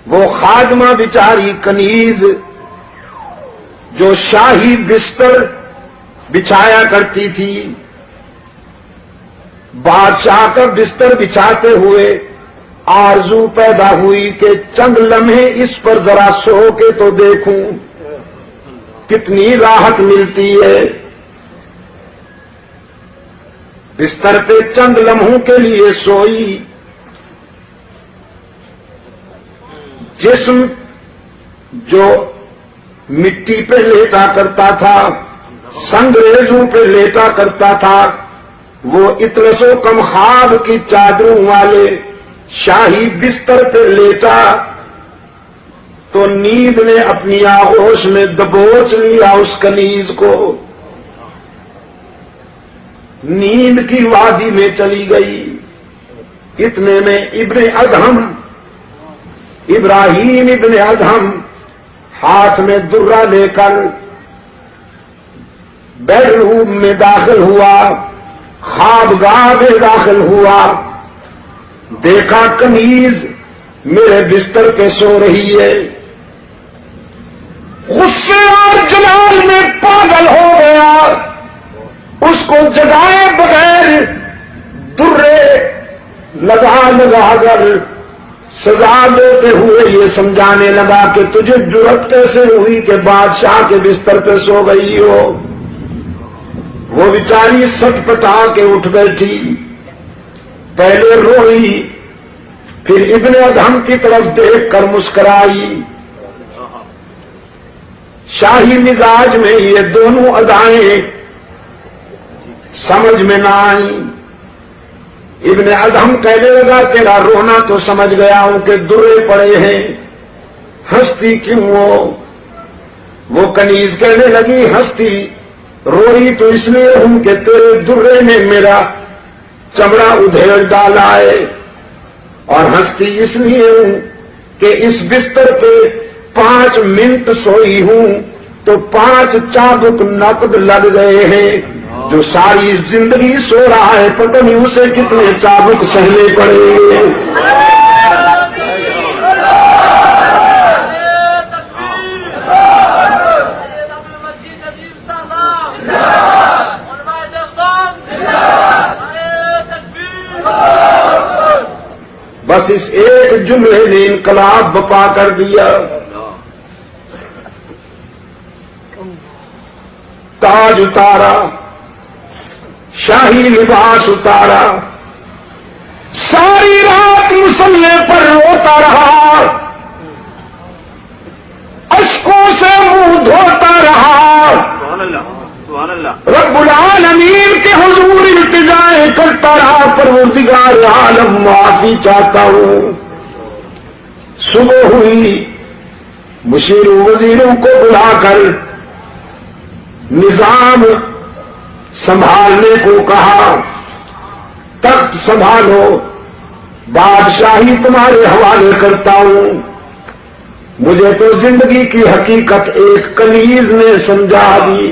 وہ خادمہ بیچاری کنیز جو شاہی بستر بچھایا کرتی تھی، بادشاہ کا بستر بچھاتے ہوئے آرزو پیدا ہوئی کہ چند لمحے اس پر ذرا سو کے تو دیکھوں کتنی راحت ملتی ہے۔ بستر پہ چند لمحوں کے لیے سوئی، جسم جو مٹی پہ لیٹا کرتا تھا، سنگریزوں پہ لیٹا کرتا تھا، وہ اطلس و کم خواب کی چادروں والے شاہی بستر پہ لیٹا تو نیند نے اپنی آغوش میں دبوچ لیا اس کنیز کو، نیند کی وادی میں چلی گئی۔ اتنے میں ابراہیم ابن ادہم ہاتھ میں درہ لے کر بیڈ روم میں داخل ہوا، خوابگاہ میں داخل ہوا، دیکھا کنیز میرے بستر پہ سو رہی ہے، غصے اور جلال میں پاگل ہو گیا، اس کو جگائے بغیر درے لگا کر سزا دیتے ہوئے یہ سمجھانے لگا کہ تجھے جرأت کیسے ہوئی کہ بادشاہ کے بستر پہ سو گئی ہو۔ وہ بیچاری سٹ پٹا کے اٹھ بیٹھی، پہلے روئی، پھر ابن ادہم کی طرف دیکھ کر مسکرائی۔ شاہی مزاج میں یہ دونوں ادائیں سمجھ میں نہ آئیں۔ ابن ادہم کہنے لگا تیرا رونا تو سمجھ گیا ہوں کہ درے پڑے ہیں، ہنستی کیوں ہو؟ وہ کنیز کہنے لگی ہنستی روئی تو اس لیے ہوں کہ تیرے درے نے میرا چمڑا ادھیڑ ڈالا ہے، اور ہنستی اس لیے ہوں کہ اس بستر پہ 5 منٹ سوئی ہوں تو 5 چابک نقد لگ گئے ہیں، جو ساری زندگی سو رہا ہے پتہ نہیں اسے کتنے چابک سہنے پڑے گے۔ بس اس ایک جملے نے انقلاب بپا کر دیا۔ تاج اتارا، شاہی لباس اتارا، ساری رات مسلح پر روتا رہا، اشکوں سے منہ دھوتا رہا، رب العالمین کے حضور التجائیں کرتا رہا، پروردگار عالم معافی چاہتا ہوں۔ صبح ہوئی، مشیروں وزیروں کو بلا کر نظام سنبھالنے کو کہا، تخت سنبھالو، بادشاہی تمہارے حوالے کرتا ہوں۔ مجھے تو زندگی کی حقیقت ایک کنیز نے سمجھا دی۔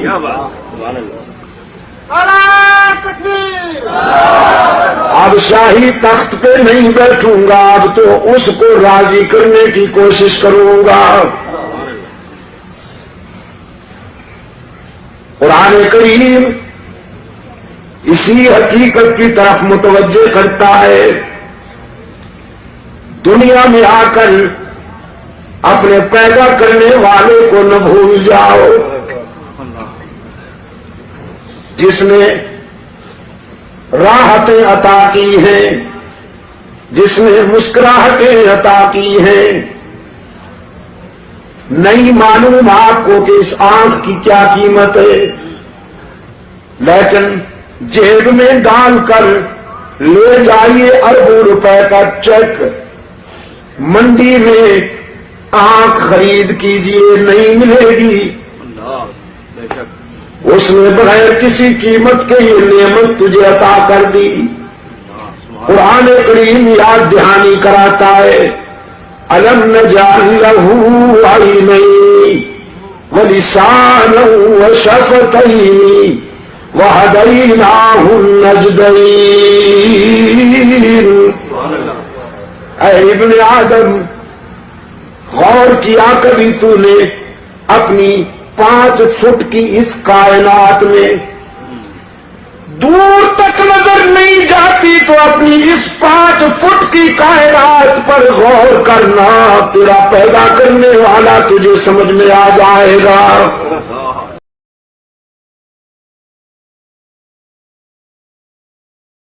اب شاہی تخت پہ نہیں بیٹھوں گا، اب تو اس کو راضی کرنے کی کوشش کروں گا۔ قرآن کریم اسی حقیقت کی طرف متوجہ کرتا ہے۔ دنیا میں آ کر اپنے پیدا کرنے والے کو نہ بھول جاؤ، جس نے راحتیں عطا کی ہیں، جس نے مسکراہٹیں عطا کی ہیں۔ نہیں معلوم آپ کو کہ اس آنکھ کی کیا قیمت ہے، لیکن جیب میں ڈال کر لے جائیے اربوں روپے کا چیک، منڈی میں آنکھ خرید کیجیے نہیں ملے گی۔ اس نے بغیر کسی قیمت کے یہ نعمت تجھے عطا کر دی۔ قرآن کریم یاد دہانی کراتا ہے، أَلَمْ نَجْعَلْ لَهُ عَيْنَيْنِ وَلِسَانًا وَشَفَتَيْنِ وَهَدَيْنَاهُ النَّجْدَيْنِ۔ اے ابن آدم، غور کیا کبھی تو نے اپنی 5 فٹ کی اس کائنات میں؟ دور تک نظر نہیں جاتی تو اپنی اس 5 فٹ کی کائنات پر غور کرنا، تیرا پیدا کرنے والا تجھے سمجھ میں آ جائے گا۔